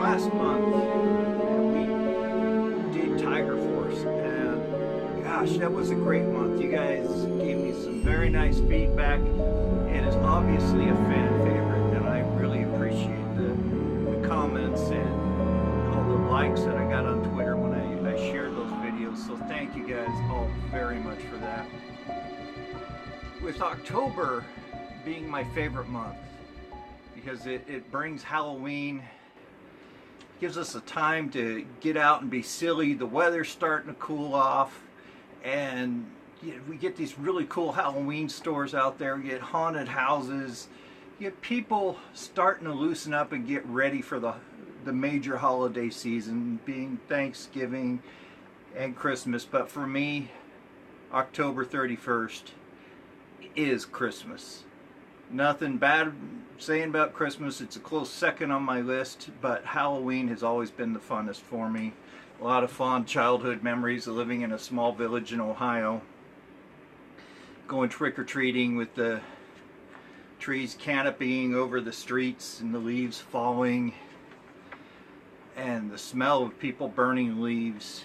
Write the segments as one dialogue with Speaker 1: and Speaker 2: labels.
Speaker 1: Last month, we did Tiger Force, and gosh, that was a great month. You guys gave me some very nice feedback. It is obviously a fan favorite, and I really appreciate the comments and all the likes that I got on Twitter when I shared those videos. So thank you guys all very much for that. With October being my favorite month because it brings Halloween, gives us a time to get out and be silly. The weather's starting to cool off, and we get these really cool Halloween stores out there. We get haunted houses. You get people starting to loosen up and get ready for the major holiday season, being Thanksgiving and Christmas. But for me, October 31st is Christmas. Nothing bad saying about Christmas. It's a close second on my list, but Halloween has always been the funnest for me. A lot of fond childhood memories of living in a small village in Ohio, going trick-or-treating with the trees canopying over the streets and the leaves falling, and the smell of people burning leaves.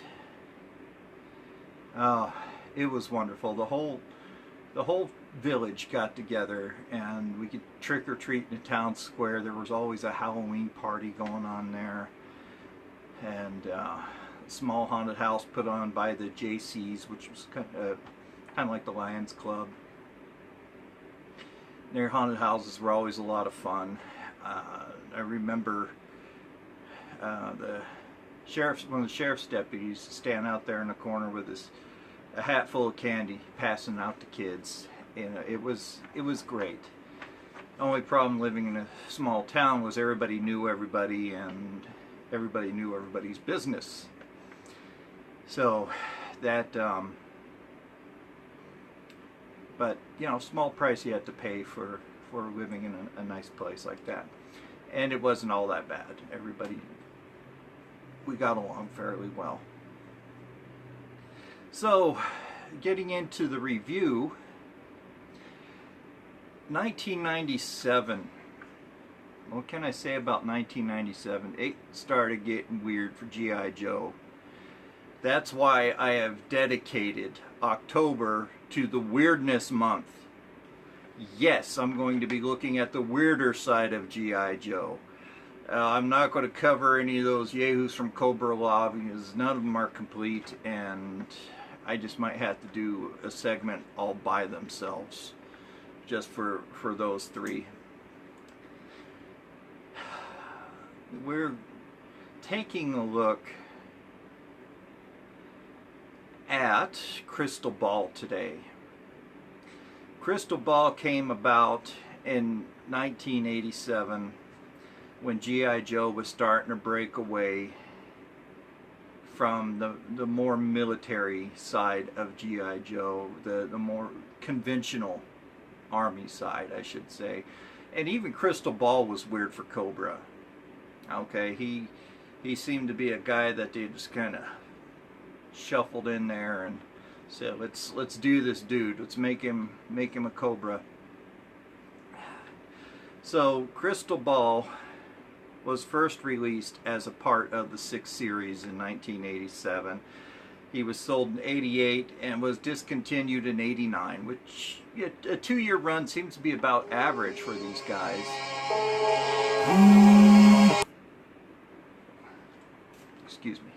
Speaker 1: It was wonderful. The whole village got together, and we could trick-or-treat in the town square. There was always a Halloween party going on there, and a small haunted house put on by the JCs, which was kind of like the Lions Club. Their haunted houses were always a lot of fun. I remember one of the sheriff's deputies stand out there in the corner with a hat full of candy, passing out to kids. And it was great. The only problem living in a small town was everybody knew everybody, and everybody knew everybody's business. So that, but you know, small price you had to pay for living in a nice place like that. And it wasn't all that bad. We got along fairly well. So, getting into the review, 1997. What can I say about 1997? It started getting weird for G.I. Joe. That's why I have dedicated October to the weirdness month. Yes, I'm going to be looking at the weirder side of G.I. Joe. I'm not going to cover any of those yahoos from Cobra Law because none of them are complete, and I just might have to do a segment all by themselves, just for those three. We're taking a look at Crystal Ball today. Crystal Ball came about in 1987 when G.I. Joe was starting to break away from the more military side of G.I. Joe, the more conventional Army side, I should say. And even Crystal Ball was weird for Cobra. Okay, he seemed to be a guy that they just kind of shuffled in there and said, let's do this dude. Let's make him a Cobra. So Crystal Ball was first released as a part of the 6 series in 1987. He was sold in 88 and was discontinued in 89, which a 2-year run seems to be about average for these guys. Excuse me.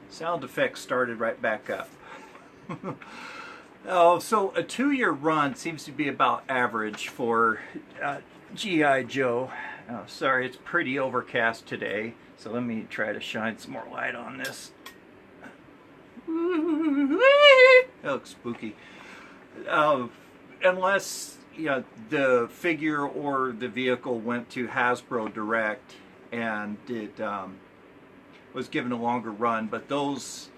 Speaker 1: Sound effects started right back up. So a 2-year run seems to be about average for G.I. Joe. Oh, sorry, it's pretty overcast today, so let me try to shine some more light on this. That looks spooky. Unless the figure or the vehicle went to Hasbro Direct and did was given a longer run, but those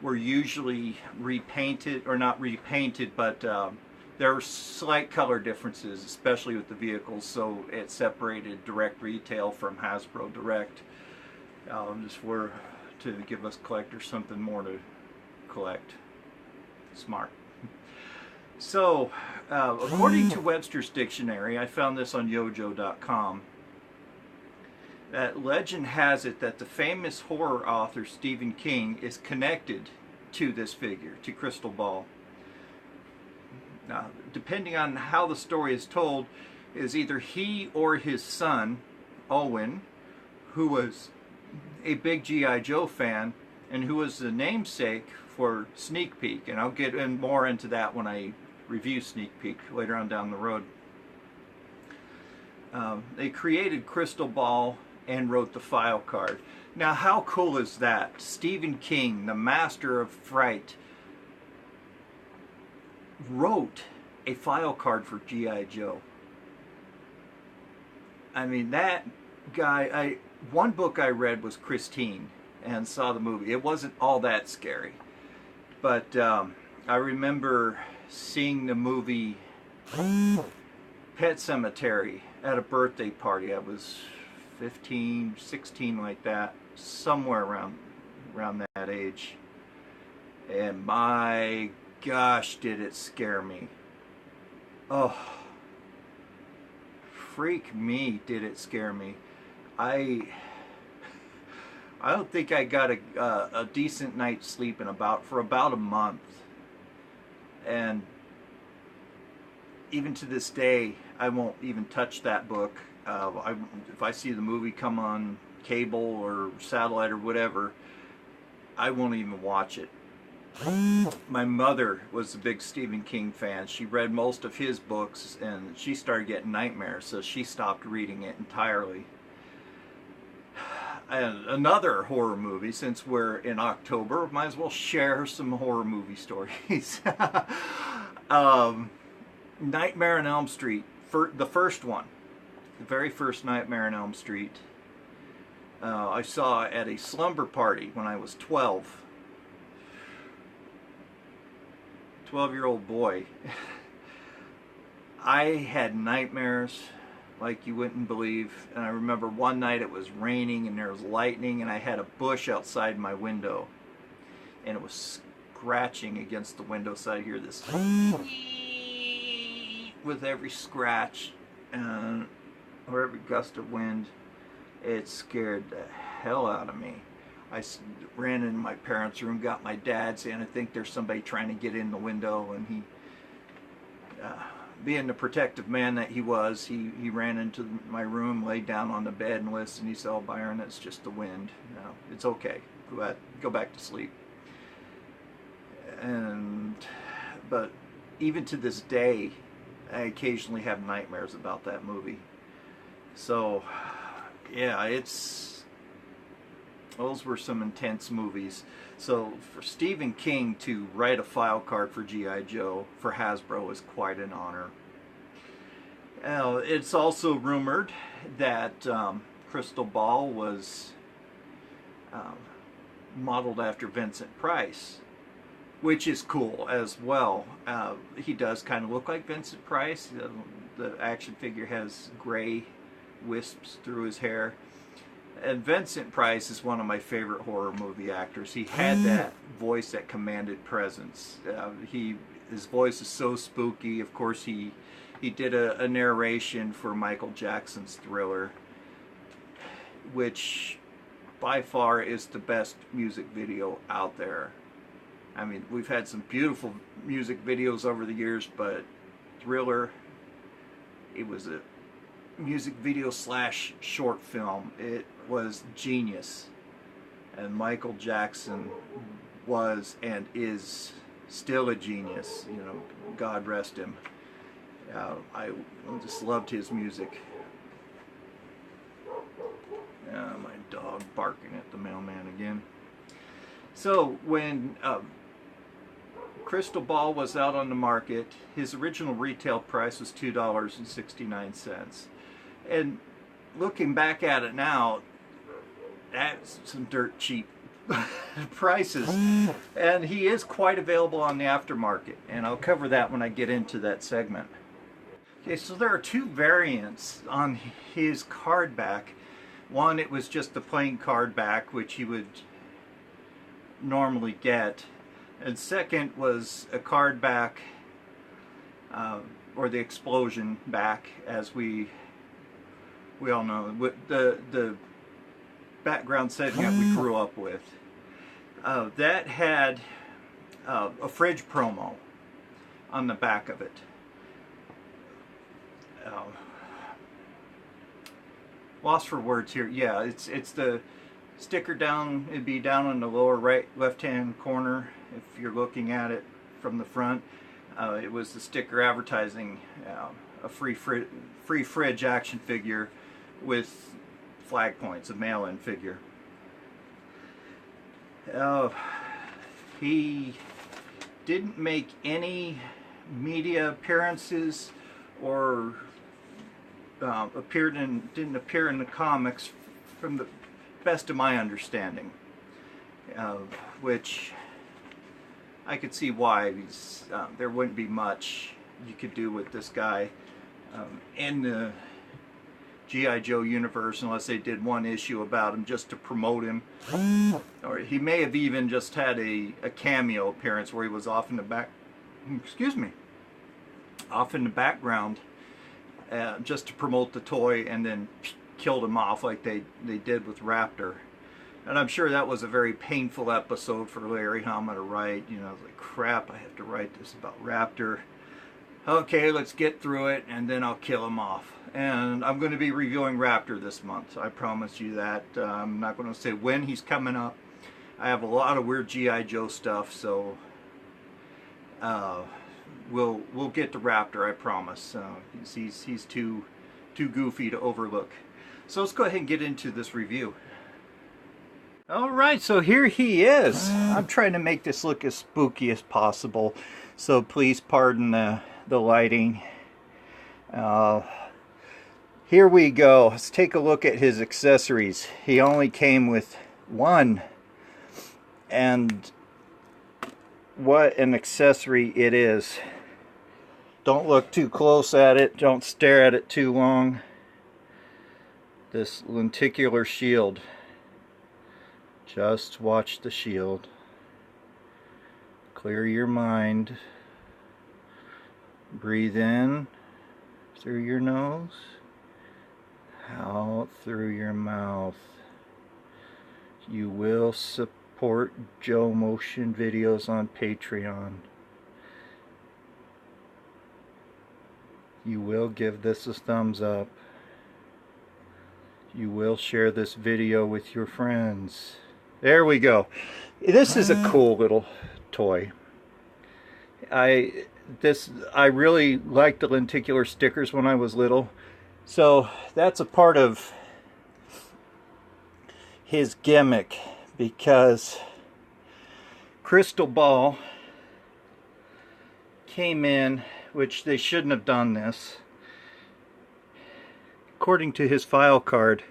Speaker 1: were usually repainted, or not repainted, but there were slight color differences, especially with the vehicles, so it separated direct retail from Hasbro Direct, just to give us collectors something more to collect. Smart. So, according to Webster's Dictionary, I found this on yojo.com, that legend has it that the famous horror author Stephen King is connected to this figure, to Crystal Ball. Now, depending on how the story is told, is either he or his son, Owen, who was a big G.I. Joe fan, and who was the namesake for Sneak Peek, and I'll get more into that when I review Sneak Peek later on down the road. They created Crystal Ball and wrote the file card. Now, how cool is that? Stephen King, the master of fright, wrote a file card for G.I. Joe. I mean, that guy, one book I read was Christine, and saw the movie. It wasn't all that scary, but I remember seeing the movie Pet Sematary at a birthday party. I was 15, 16, like that, somewhere around that age, and my gosh, did it scare me. Oh, freak me, did it scare me. I don't think I got a decent night's sleep for about a month, and even to this day I won't even touch that book. If I see the movie come on cable or satellite or whatever, I won't even watch it. My mother was a big Stephen King fan. She read most of his books, and she started getting nightmares, so she stopped reading it entirely. And another horror movie, since we're in October, might as well share some horror movie stories. Nightmare on Elm Street, the first one, the very first Nightmare on Elm Street, I saw at a slumber party when I was 12. 12-year-old boy. I had nightmares like you wouldn't believe, and I remember one night it was raining and there was lightning, and I had a bush outside my window, and it was scratching against the window, so I hear this with every scratch or every gust of wind. It scared the hell out of me. I ran into my parents' room, got my dad saying, I think there's somebody trying to get in the window, and he, being the protective man that he was, he ran into my room, laid down on the bed and listened. He said, "Oh, Byron, it's just the wind. No, it's okay. Go back to sleep." But even to this day, I occasionally have nightmares about that movie. So, yeah, those were some intense movies. So for Stephen King to write a file card for G.I. Joe for Hasbro is quite an honor. It's also rumored that Crystal Ball was modeled after Vincent Price, which is cool as well. He does kind of look like Vincent Price. The action figure has gray wisps through his hair. And Vincent Price is one of my favorite horror movie actors. He had that voice that commanded presence. His voice is so spooky. Of course, he did a narration for Michael Jackson's Thriller, which by far is the best music video out there. I mean, we've had some beautiful music videos over the years, but Thriller, it was a music video / short film. It was genius, and Michael Jackson was and is still a genius. You know, God rest him. I just loved his music. My dog barking at the mailman again. So when Crystal Ball was out on the market, his original retail price was $2.69. And looking back at it now, that's some dirt cheap prices. And he is quite available on the aftermarket, and I'll cover that when I get into that segment. Okay, so there are two variants on his card back. One, it was just the plain card back, which he would normally get. And second was a card back, or the explosion back, as we all know, with the background setting that we grew up with. That had a fridge promo on the back of it. Lost for words here. Yeah, it's the sticker down. It'd be down in the lower right left-hand corner if you're looking at it from the front. It was the sticker advertising a free fridge action figure with flag points, a mail-in figure. He didn't make any media appearances or didn't appear in the comics, from the best of my understanding, which I could see why. There wouldn't be much you could do with this guy in the G.I. Joe universe unless they did one issue about him just to promote him. Or he may have even just had a cameo appearance where he was off in the background just to promote the toy, and then killed him off like they did with Raptor. And I'm sure that was a very painful episode for Larry Hama to write. You know, like, crap, I have to write this about Raptor. Okay, let's get through it, and then I'll kill him off. And I'm going to be reviewing Raptor this month. I promise you that. I'm not going to say when he's coming up. I have a lot of weird G.I. Joe stuff, so we'll get to Raptor, I promise. He's too goofy to overlook. So let's go ahead and get into this review. Alright, so here he is. I'm trying to make this look as spooky as possible, so please pardon the lighting. Here we go. Let's take a look at his accessories. He only came with one, and what an accessory it is. Don't look too close at it. Don't stare at it too long. This lenticular shield. Just watch the shield. Clear your mind. Breathe in through your nose, out through your mouth. You will support Joe Motion videos on Patreon. You will give this a thumbs up. You will share this video with your friends. There we go. This is a cool little toy. I really liked the lenticular stickers when I was little, so that's a part of his gimmick, because Crystal Ball came in, which they shouldn't have done this. According to his file card,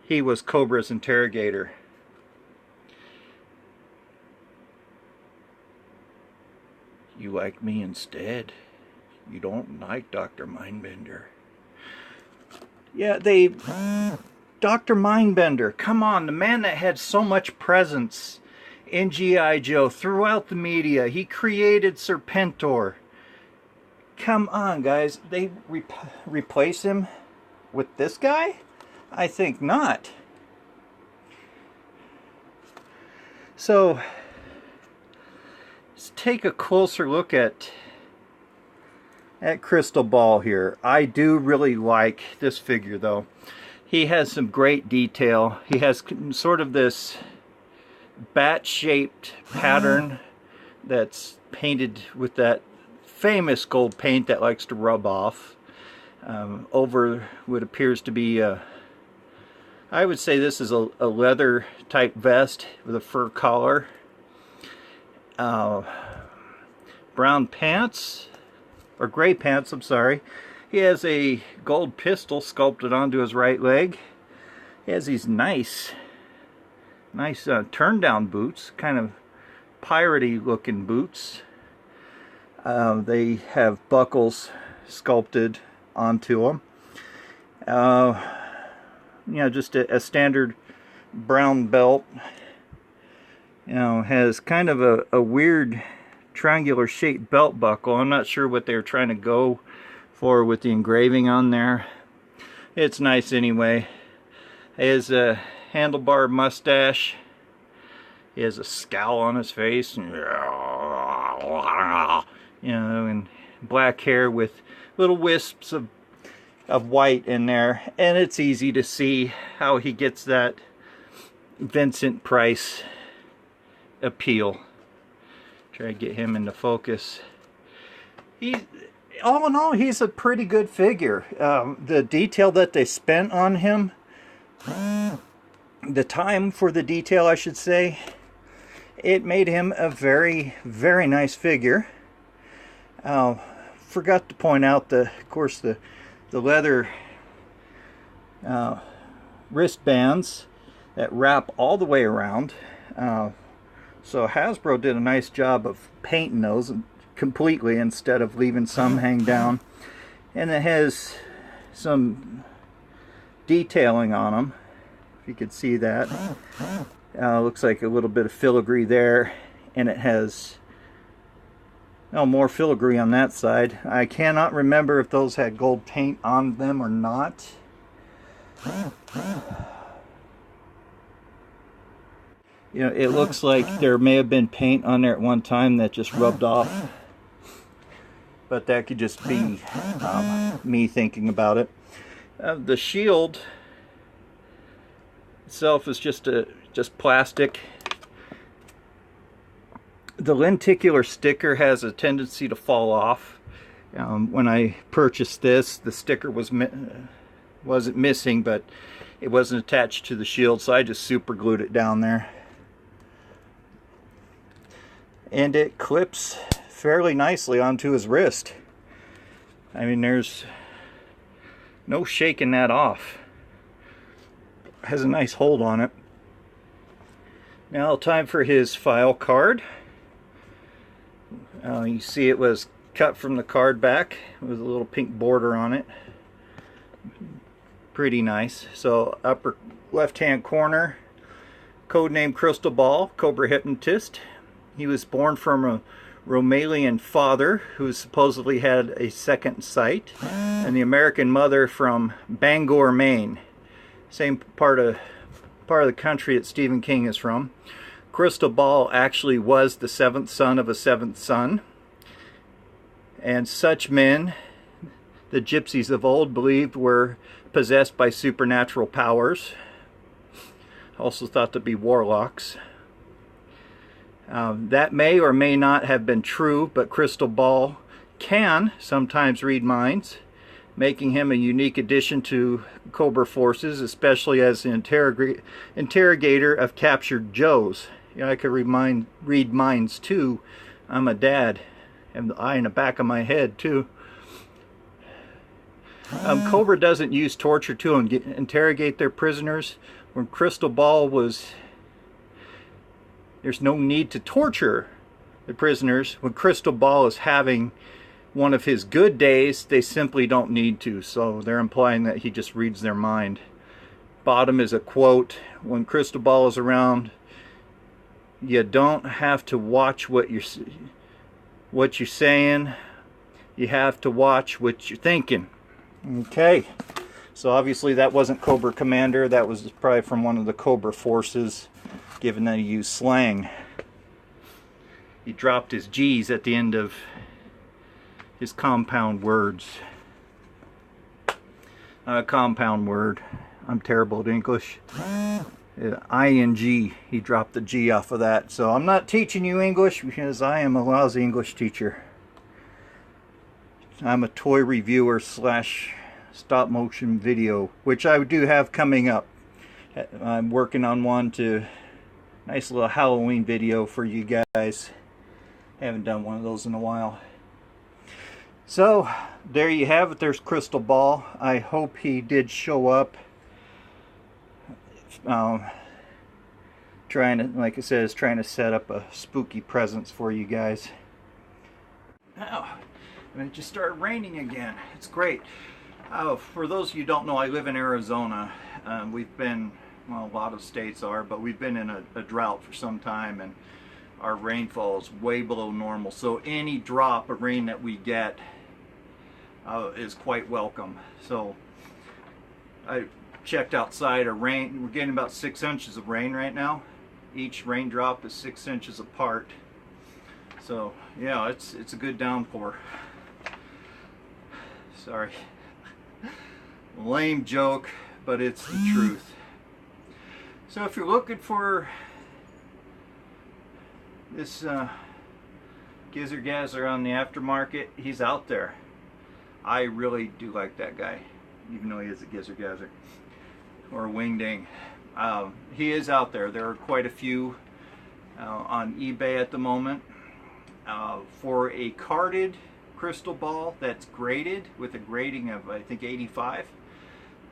Speaker 1: he was Cobra's interrogator. You like me instead. You don't like Dr. Mindbender. Yeah, Dr. Mindbender, come on, the man that had so much presence in G.I. Joe throughout the media. He created Serpentor. Come on, guys. They replace him with this guy? I think not. So let's take a closer look at Crystal Ball here. I do really like this figure, though. He has some great detail. He has sort of this bat-shaped pattern that's painted with that famous gold paint that likes to rub off over what appears to be I would say this is a leather type vest with a fur collar. Brown pants, or gray pants, I'm sorry. He has a gold pistol sculpted onto his right leg. He has these nice turn down boots, kind of piratey looking boots. They have buckles sculpted onto them. You know, just a standard brown belt. You know, has kind of a weird triangular shaped belt buckle. I'm not sure what they're trying to go for with the engraving on there. It's nice anyway. He has a handlebar mustache. He has a scowl on his face, you know, and black hair with little wisps of white in there. And it's easy to see how he gets that Vincent Price appeal. Try to get him into focus. All in all, he's a pretty good figure. The detail that they spent on him, the time for the detail, I should say, it made him a very, very nice figure. Forgot to point out, of course, the leather wristbands that wrap all the way around. So Hasbro did a nice job of painting those completely instead of leaving some hang down. And it has some detailing on them, if you could see that. Looks like a little bit of filigree there, and it has more filigree on that side. I cannot remember if those had gold paint on them or not. You know, it looks like there may have been paint on there at one time that just rubbed off. But that could just be me thinking about it. The shield itself is just plastic. The lenticular sticker has a tendency to fall off. When I purchased this, the sticker wasn't missing, but it wasn't attached to the shield, so I just super glued it down there. And it clips fairly nicely onto his wrist. I mean, there's no shaking that off. It has a nice hold on it. Now, time for his file card. You see it was cut from the card back with a little pink border on it. Pretty nice. So, upper left hand corner, codename Crystal Ball, Cobra Hypnotist. He was born from a Romanian father who supposedly had a second sight, and the American mother from Bangor, Maine. Same part of the country that Stephen King is from. Crystal Ball actually was the seventh son of a seventh son. And such men, the gypsies of old believed, were possessed by supernatural powers. Also thought to be warlocks. That may or may not have been true, but Crystal Ball can sometimes read minds, making him a unique addition to Cobra forces, especially as an interrogator of captured Joes. You know, I could read minds too. I'm a dad. I have the eye in the back of my head too. Cobra doesn't use torture to interrogate their prisoners. When Crystal Ball was... There's no need to torture the prisoners. When Crystal Ball is having one of his good days, they simply don't need to. So they're implying that he just reads their mind. Bottom is a quote. When Crystal Ball is around, you don't have to watch what you're saying. You have to watch what you're thinking. Okay. So obviously that wasn't Cobra Commander. That was probably from one of the Cobra forces, given that he used slang. He dropped his G's at the end of his compound words. Compound word. I'm terrible at English. ING. He dropped the G off of that. So I'm not teaching you English because I am a lousy English teacher. I'm a toy reviewer / stop motion video, which I do have coming up. I'm working on one to... Nice little Halloween video for you guys. Haven't done one of those in a while. So, there you have it. There's Crystal Ball. I hope he did show up Trying to, like I said, is trying to set up a spooky presence for you guys. Now, it just started raining again. It's great. For those of you who don't know, I live in Arizona. We've been, well, a lot of states are, but we've been in a drought for some time, and our rainfall is way below normal. So any drop of rain that we get is quite welcome. So I checked outside. We're getting about 6 inches of rain right now. Each raindrop is 6 inches apart. So yeah, it's a good downpour. Sorry. Lame joke, but it's the truth. So if you're looking for this Gizzard Gazzler on the aftermarket, he's out there. I really do like that guy, even though he is a Gizzard Gazzler or a Wingding. He is out there. There are quite a few on eBay at the moment. For a carded crystal ball that's graded with a grading of, I think, 85,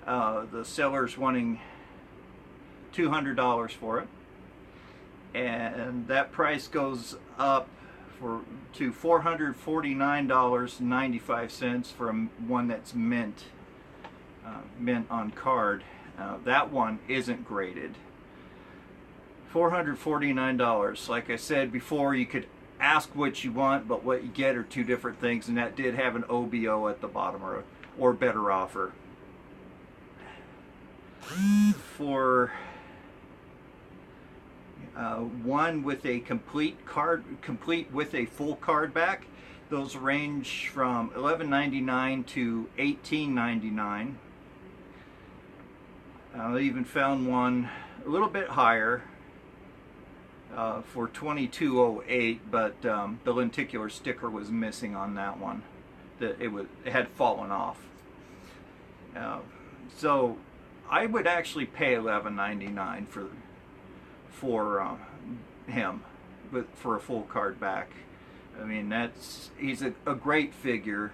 Speaker 1: the seller's wanting $200 for it, and that price goes up to $449.95 for one that's mint on card. That one isn't graded. $449. Like I said before, you could ask what you want, but what you get are two different things, and that did have an OBO at the bottom, or better offer. For one with a complete with a full card back, those range from $11.99 to $18.99. I even found one a little bit higher for $22.08, but the lenticular sticker was missing on that one. It had fallen off. So I would actually pay $11.99 for him, for a full card back. I mean, he's a great figure.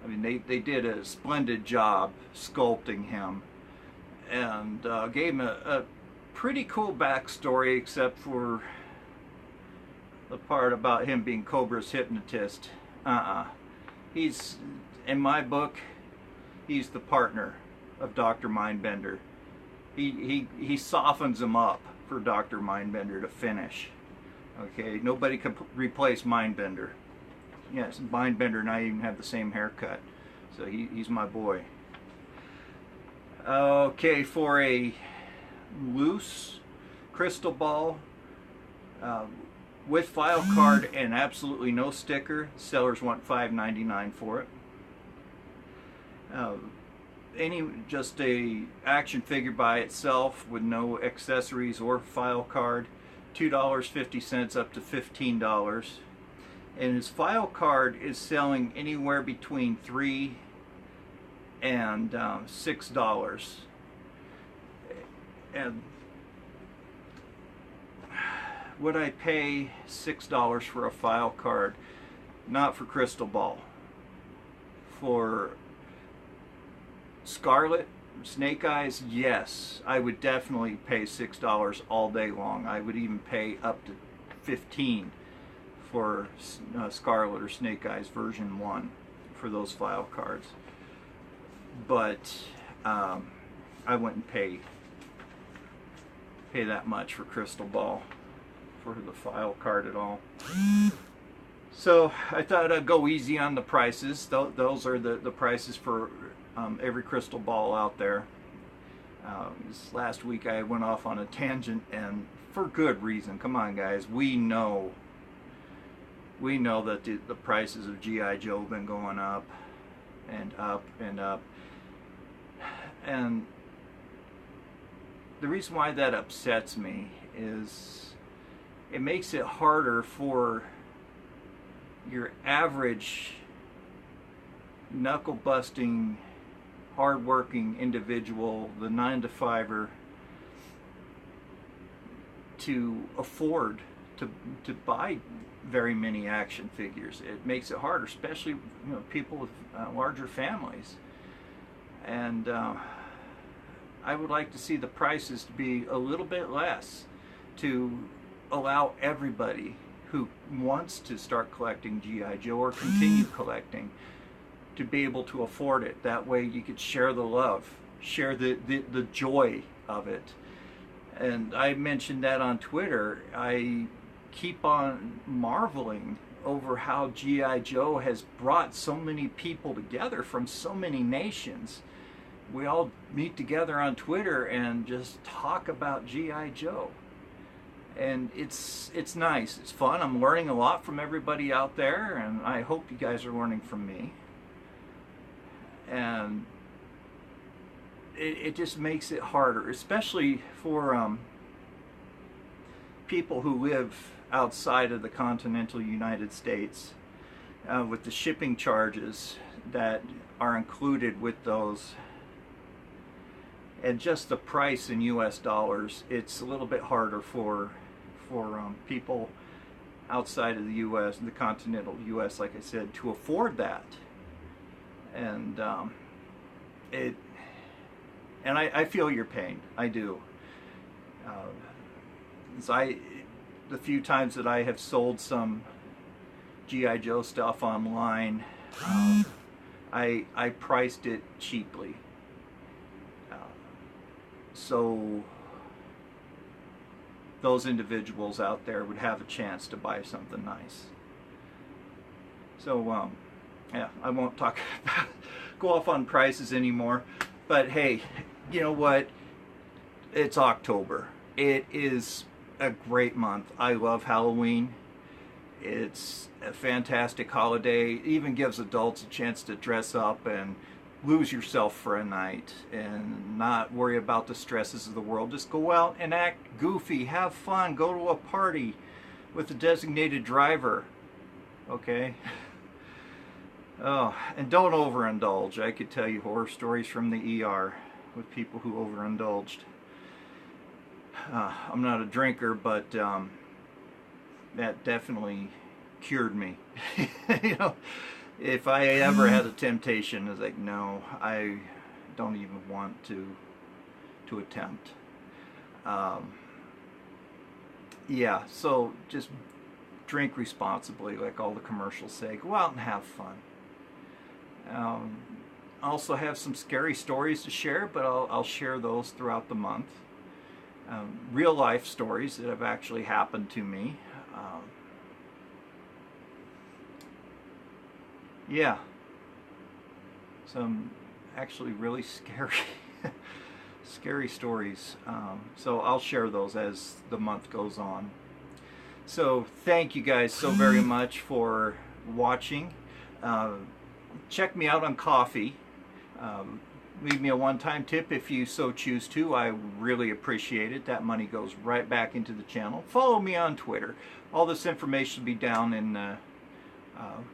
Speaker 1: I mean, they did a splendid job sculpting him, and gave him a pretty cool backstory, except for the part about him being Cobra's hypnotist. He's, in my book, he's the partner of Dr. Mindbender. He softens him up for Dr. Mindbender to finish. Okay, nobody can replace Mindbender. Yes, Mindbender and I even have the same haircut, so he's my boy. Okay, for a loose crystal ball with file card and absolutely no sticker, sellers want $5.99 for it. Just a action figure by itself with no accessories or file card, $2.50 up to $15. And his file card is selling anywhere between $3 and $6. And would I pay $6 for a file card? Not for Crystal Ball. For Scarlet, Snake Eyes, yes, I would definitely pay $6 all day long. I would even pay up to $15 for Scarlet or Snake Eyes version 1 for those file cards. But I wouldn't pay that much for Crystal Ball for the file card at all. So I thought I'd go easy on the prices. Those are the prices for every Crystal Ball out there. This last week I went off on a tangent, and for good reason. Come on, guys, we know that the prices of G.I. Joe have been going up and up and up. And the reason why that upsets me is it makes it harder for your average knuckle-busting, hard-working individual, the 9-to-5er, to afford to buy very many action figures. It makes it harder, especially people with larger families. And I would like to see the prices to be a little bit less to allow everybody who wants to start collecting G.I. Joe or continue collecting to be able to afford it. That way you could share the love, share the joy of it. And I mentioned that on Twitter. I keep on marveling over how G.I. Joe has brought so many people together from so many nations. We all meet together on Twitter and just talk about G.I. Joe. And it's nice, it's fun. I'm learning a lot from everybody out there, and I hope you guys are learning from me. And it just makes it harder, especially for people who live outside of the continental United States, with the shipping charges that are included with those, and just the price in US dollars. It's a little bit harder for people outside of the US, the continental US, like I said, to afford that. And I feel your pain. I do. The few times that I have sold some G.I. Joe stuff online, I priced it cheaply, so those individuals out there would have a chance to buy something nice. So yeah, I won't go off on prices anymore. But hey, you know what? It's October. It is a great month. I love Halloween. It's a fantastic holiday. It even gives adults a chance to dress up and lose yourself for a night and not worry about the stresses of the world. Just go out and act goofy, have fun, go to a party with a designated driver, okay? Oh, and don't overindulge. I could tell you horror stories from the ER with people who overindulged. I'm not a drinker, but that definitely cured me. You know, if I ever had a temptation, it's like, no, I don't even want to attempt. Yeah, so just drink responsibly, like all the commercials say. Go out and have fun. I also have some scary stories to share, but I'll share those throughout the month. Real life stories that have actually happened to me. Yeah, some actually really scary stories. So I'll share those as the month goes on. So thank you guys so very much for watching. Check me out on Ko-fi. Leave me a one-time tip if you so choose to. I really appreciate it. That money goes right back into the channel. Follow me on Twitter. All this information will be down in the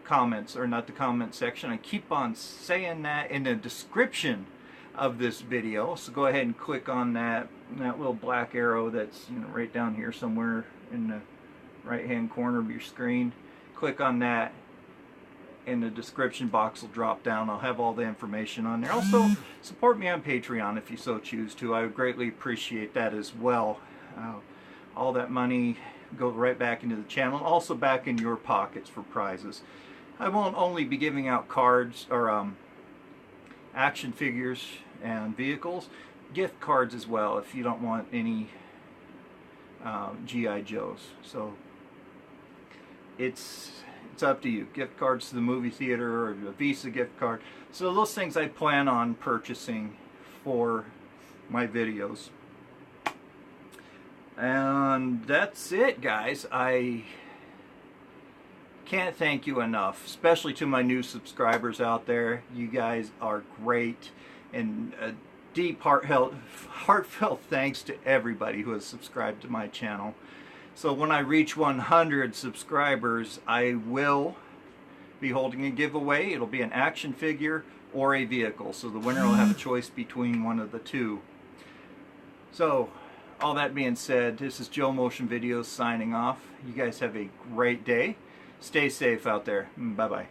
Speaker 1: comments, or not the comment section. I keep on saying that, in the description of this video. So go ahead and click on that little black arrow that's, you know, right down here somewhere in the right-hand corner of your screen. Click on that, and the description box will drop down. I'll have all the information on there. Also, support me on Patreon if you so choose to. I would greatly appreciate that as well. All that money go right back into the channel, also back in your pockets for prizes. I won't only be giving out cards or action figures and vehicles, gift cards as well if you don't want any G.I. Joes. So it's up to you. Gift cards to the movie theater or a Visa gift card. So those things I plan on purchasing for my videos. And that's it, guys. I can't thank you enough, especially to my new subscribers out there. You guys are great, and a deep heartfelt thanks to everybody who has subscribed to my channel. So when I reach 100 subscribers, I will be holding a giveaway. It'll be an action figure or a vehicle, so the winner will have a choice between one of the two. So all that being said, this is Joe Motion Videos signing off. You guys have a great day. Stay safe out there. Bye-bye.